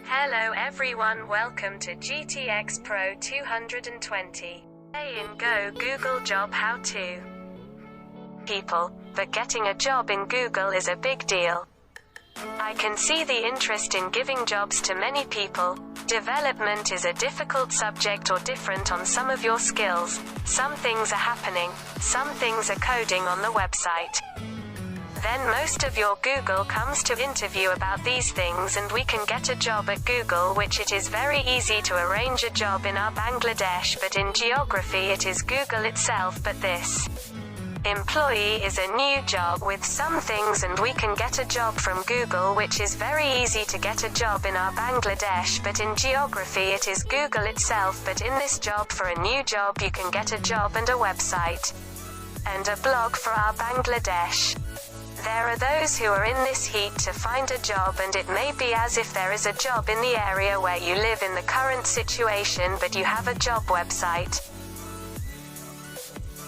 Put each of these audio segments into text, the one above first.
Hello everyone, welcome to GTX Pro 220. Today in Go Google Job How To. People, but getting a job in Google is a big deal. I can see the interest in giving jobs to many people. Development is a difficult subject or different on some of your skills. Some things are happening, some things are coding on the website. Then most of your Google comes to interview about these things and we can get a job at Google, which it is very easy to arrange a job in our Bangladesh, but in geography it is Google itself. But this employee is a new job with some things and we can get a job from Google, which is very easy to get a job in our Bangladesh, but in geography it is Google itself. But in this job, for a new job you can get a job and a website and a blog for our Bangladesh. There are those who are in this heat to find a job, and it may be as if there is a job in the area where you live in the current situation, but you have a job website.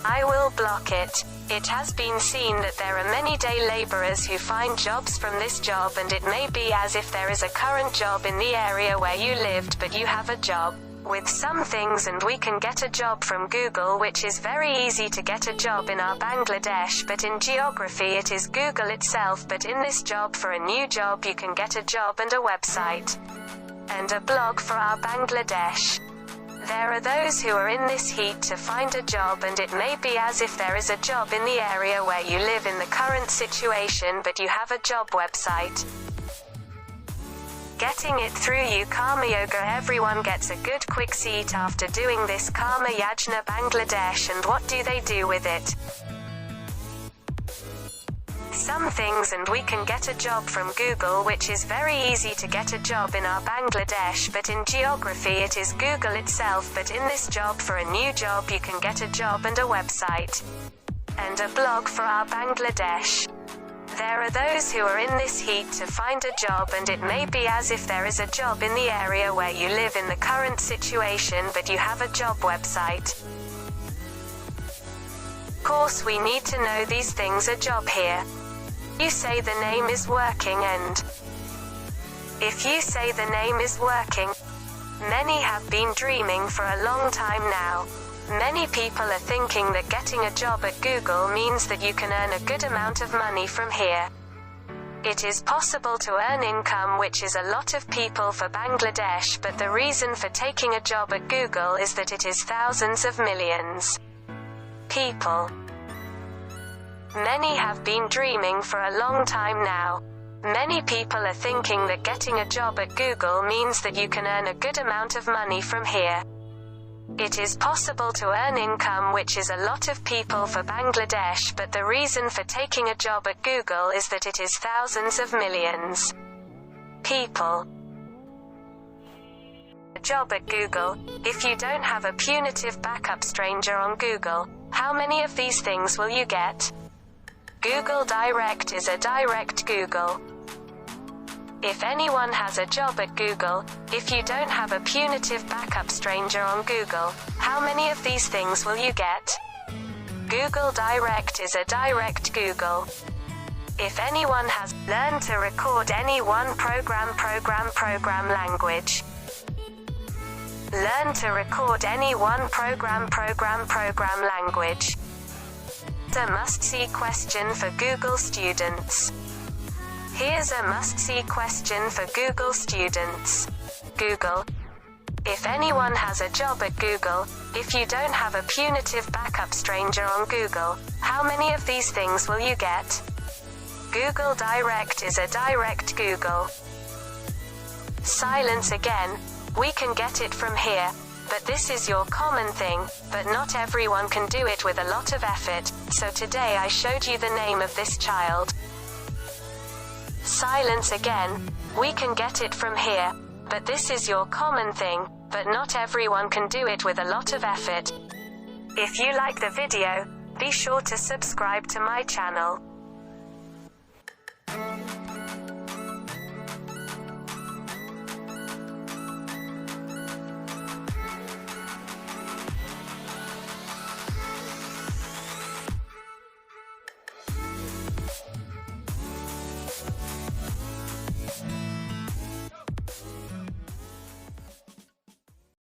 I will block it. It has been seen that there are many day laborers who find jobs from this job, and it may be as if there is a current job in the area where you lived, but you have a job with some things and we can get a job from Google, which is very easy to get a job in our Bangladesh, but in geography it is Google itself. But in this job, for a new job you can get a job and a website and a blog for our Bangladesh. There are those who are in this heat to find a job, and it may be as if there is a job in the area where you live in the current situation, but you have a job website. Getting it through you Karma Yoga. Everyone gets a good quick seat after doing this Karma Yajna Bangladesh, and what do they do with it? Some things, and we can get a job from Google, which is very easy to get a job in our Bangladesh, but in geography it is Google itself. But in this job, for a new job you can get a job and a website and a blog for our Bangladesh. There are those who are in this heat to find a job, and it may be as if there is a job in the area where you live in the current situation, but you have a job website. Of course we need to know these things. A job here. You say the name is working, and if you say the name is working, many have been dreaming for a long time now. Many people are thinking that getting a job at Google means that you can earn a good amount of money from here. It is possible to earn income, which is a lot of people for Bangladesh, but the reason for taking a job at Google is that it is thousands of millions people. Many have been dreaming for a long time now. Many people are thinking that getting a job at Google means that you can earn a good amount of money from here. It is possible to earn income, which is a lot of people for Bangladesh, but the reason for taking a job at Google is that it is thousands of millions people. A job at Google. If you don't have a punitive backup stranger on Google, how many of these things will you get? Google Direct is a direct Google. If anyone has a job at Google, if you don't have a punitive backup stranger on Google, how many of these things will you get? Google Direct is a direct Google. If anyone has learned to record any one program language. Learn to record any one program language. A must-see question for Google students. Here's a must-see question for Google students. Google. If anyone has a job at Google, if you don't have a punitive backup stranger on Google, how many of these things will you get? Google Direct is a direct Google. Silence again. We can get it from here, but this is your common thing, but not everyone can do it with a lot of effort, so today I showed you the name of this child. Silence again. We can get it from here, but this is your common thing, but not everyone can do it with a lot of effort. If you like the video, be sure to subscribe to my channel.